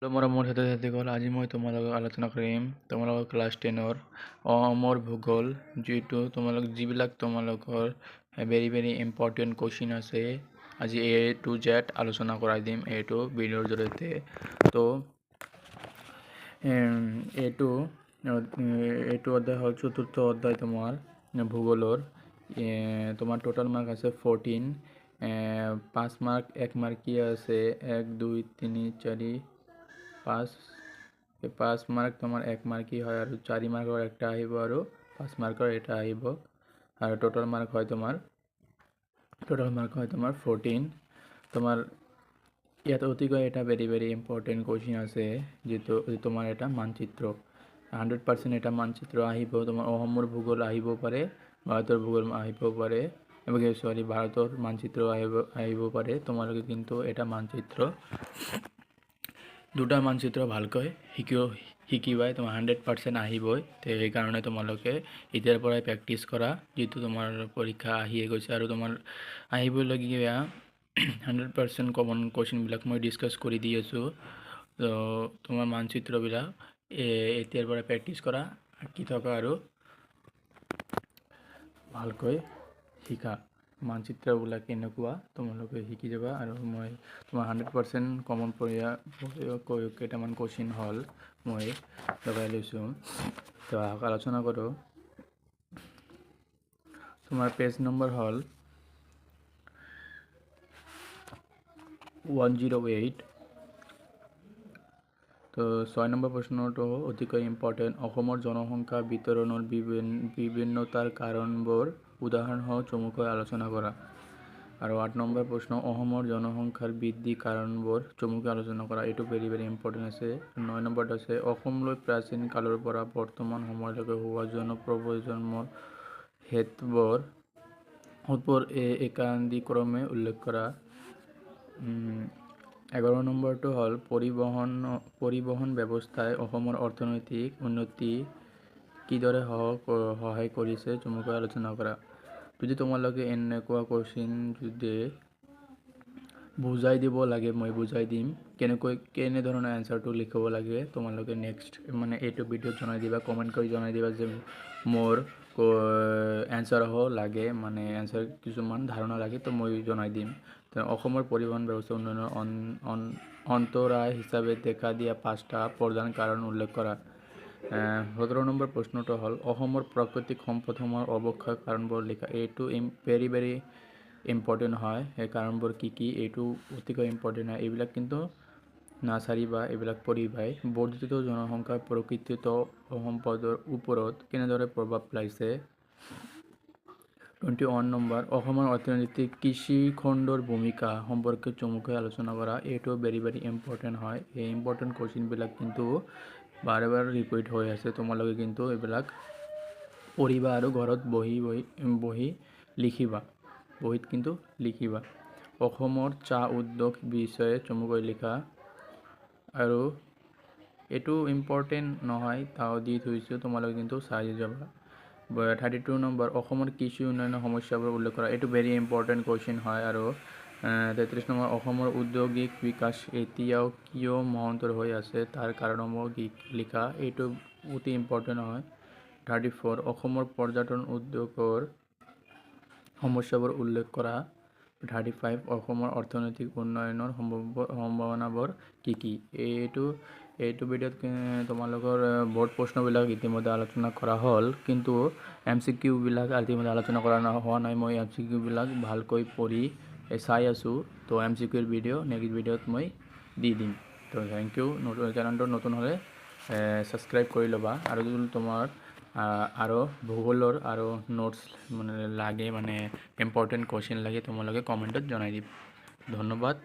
মোৰ ছাত্ৰ-ছাত্ৰীসকল আজি মই তোমালোকক আলোচনা কৰিম তোমালোকৰ ক্লাছ 10ৰ অসমৰ ভূগোল যিবিলাক তোমালোকৰ ভেৰি ইম্পৰ্টেণ্ট কুৱেশ্যন আছে আজি A to Z আলোচনা কৰাই দিম এইটো ভিডিঅ'ৰ জৰিয়তে তো এইটো অধ্যায় হ'ল চতুৰ্থ অধ্যায় তোমাৰ ভূগোলৰ তোমাৰ টোটাল মাৰ্ক আছে 14 5 মাৰ্ক 1 মাৰ্ক কি আছে 1 2 3 4 5 মাৰ্ক তোমাৰ 1 মাৰ্ক কি হয় আৰু 4 মাৰ্কৰ একটা আহিব আৰু 5 মাৰ্কৰ এটা আহিব আৰু টোটাল মাৰ্ক হয় তোমাৰ 14 তোমাৰ ইয়াত অতিকৈ এটা ভেৰি ইম্পৰ্টেণ্ট কুৱেশ্যন আছে যেটো তোমাৰ এটা মানচিত্ৰ 100% এটা মানচিত্ৰ আহিব তোমাৰ অসমৰ ভূগোল আহিব পাৰে ভাৰতৰ ভূগোল আহিব পাৰে ভাৰতৰ মানচিত্ৰ আহিব পাৰে তোমালোকে কিন্তু এটা মানচিত্ৰ দুটা মানচিত্ৰ ভালকৈ শিকিবাই তোমাৰ 100% আহিবই তে এই কাৰণে তোমালোকে এতিয়াৰ পৰাই প্ৰেক্টিস কৰা যেটো তোমাৰ পৰীক্ষা আহিয়ে গৈছে আৰু তোমাৰ আহিবলগীয়া 100% কমন কোৱেশ্যন বিলাক মই ডিসকাস কৰি দি আছো তো তোমাৰ মানচিত্ৰ বিলাক এতিয়াৰ পৰা প্ৰেক্টিস কৰা কি থকা আৰু ভালকৈ শিকা মানচিত্ৰবিলাক কেনেকুৱা তোমালোকে শিকি যাবা আৰু মই তোমাৰ 100% কমন কেইটামান কোৱেশ্যন হল মই লগাই লৈছো তো আলোচনা কৰো তোমাৰ পেজ নম্বৰ হল 108 তো 6 নম্বৰ প্ৰশ্নটো অতিকৈ ইম্পৰ্টেণ্ট অসমৰ জনসংখ্যা বিতৰণৰ বিভিন্নতাৰ কাৰণবোৰ উদাহৰণসহ চমুকৈ আলোচনা কৰা আৰু 8 নম্বৰ প্ৰশ্ন অসমৰ জনসংখ্যাৰ বৃদ্ধি কাৰণবোৰ চমুকৈ আলোচনা কৰা এটো ভেৰি ইম্পৰ্টেণ্ট আছে 9 নম্বৰত আছে অসমলৈ প্ৰাচীন কালৰ পৰা বৰ্তমান সময়লৈকে হোৱা জনপ্ৰব্ৰজন্মৰ হেতুবোৰ একান্তিক্ৰমে উল্লেখ কৰা 11 নম্বৰটো হল পৰিবহন ব্যৱস্থাই অসমৰ অৰ্থনৈতিক উন্নতি কিদৰে সহায় কৰিছে চমুকৈ আলোচনা কৰা যদি তোমালোকে এনেকুৱা কোৱেশ্যন যদি বুজাই দিব লাগে মই বুজাই দিম কেনে ধৰণৰ আনসাৰটো লিখিব লাগে তোমালোকে নেক্সট মানে এইটো ভিডিঅ'ত জনাই দিবা কমেন্ট কৰি জনাই দিবা যে মোৰ আনসাৰ লাগে মানে আনসাৰ কিছুমান ধাৰণা লাগে তো মই জনাই দিম অসমৰ পৰিবহন ব্যৱস্থা উন্নয়নৰ অন্তৰায় হিচাপে দেখা দিয়া 5টা প্ৰধান কাৰণ উল্লেখ কৰা 17 নম্বৰ প্ৰশ্নটো হল অসমৰ প্ৰাকৃতিক সম্পদসমূহৰ অৱক্ষয় কাৰণবোৰ লিখা এইটো ভেৰি ইম্পৰ্টেণ্ট হয় এই কাৰণবোৰ কি এইটো অতিকৈ ইম্পৰ্টেণ্ট হয় এইবিলাক কিন্তু নাচাৰিবা এইবিলাক পঢ়িবাই বৰ্ধিত জনসংখ্যা প্ৰকৃতিত সম্পদৰ ওপৰত কেনেদৰে প্ৰভাৱ পেলাইছে 21 নম্বৰ অসমৰ অৰ্থনীতিত কৃষি খণ্ডৰ ভূমিকা সম্পৰ্কে চমুকৈ আলোচনা কৰা এইটো ভেৰি ইম্পৰ্টেণ্ট হয় এই ইম্পৰ্টেণ্ট কোৱেশ্যন বিলাক কিন্তু বাৰে ৰিপিট হৈ আছে তোমালোকে কিন্তু এইবিলাক পঢ়িবা আৰু ঘৰত বহি লিখিবা বহিত কিন্তু লিখিবা অসমৰ চাহ উদ্যোগ বিষয়ে চমুকৈ লিখা আৰু এটো ইম্পৰ্টেণ্ট নহয় তাও দি থৈছো তোমালোকে কিন্তু চাই যাবা 32 নম্বৰ অসমৰ কৃষি উন্নয়নৰ সমস্যাবোৰ উল্লেখ কৰা এটো ভেৰি ইম্পৰ্টেণ্ট কোৱেশ্যন হয় আৰু 33 নম্বৰ অসমৰ ঔদ্যোগিক বিকাশ এতিয়াও কিয় মন্থৰ হৈ আছে তাৰ কাৰণসমূহ লিখা এইটো অতি ইম্পৰ্টেণ্ট হয় 34 অসমৰ পৰ্যটন উদ্যোগৰ সমস্যাবোৰ উল্লেখ কৰা 35 অসমৰ অৰ্থনৈতিক উন্নয়নৰ সম্ভাৱনাবোৰ কি এইটো ভিডিঅ'ত তোমালোকৰ বোৰ্ড প্ৰশ্নবিলাক ইতিমধ্যে আলোচনা কৰা হল কিন্তু এমসিকিউ বিলাক ইতিমধ্যে আলোচনা কৰা হোৱা নাই মই এমসিকিউ বিলাক ভালকৈ পঢ়ি চাই আছো তো এমসিকিউৰ ভিডিঅ' নেক্সট ভিডিঅ'ত মই দি দিম তো থ্যাংক ইউ চেনেলটো নতুন হলে সাবস্ক্রাইব কৰি ল'বা আৰু যদি তোমাৰ আৰু ভূগোলৰ আৰু নোটস মানে লাগে মানে ইম্পৰ্টেণ্ট কোৱেশ্যন লাগে তোমালোকে কমেন্টত জনাই দিবা ধন্যবাদ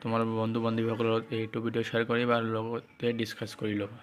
তোমাৰ বন্ধু বান্ধৱীসকলৰ এইটো ভিডিঅ' শ্বেয়াৰ কৰিবা আৰু লগতে ডিসকাস কৰি ল'বা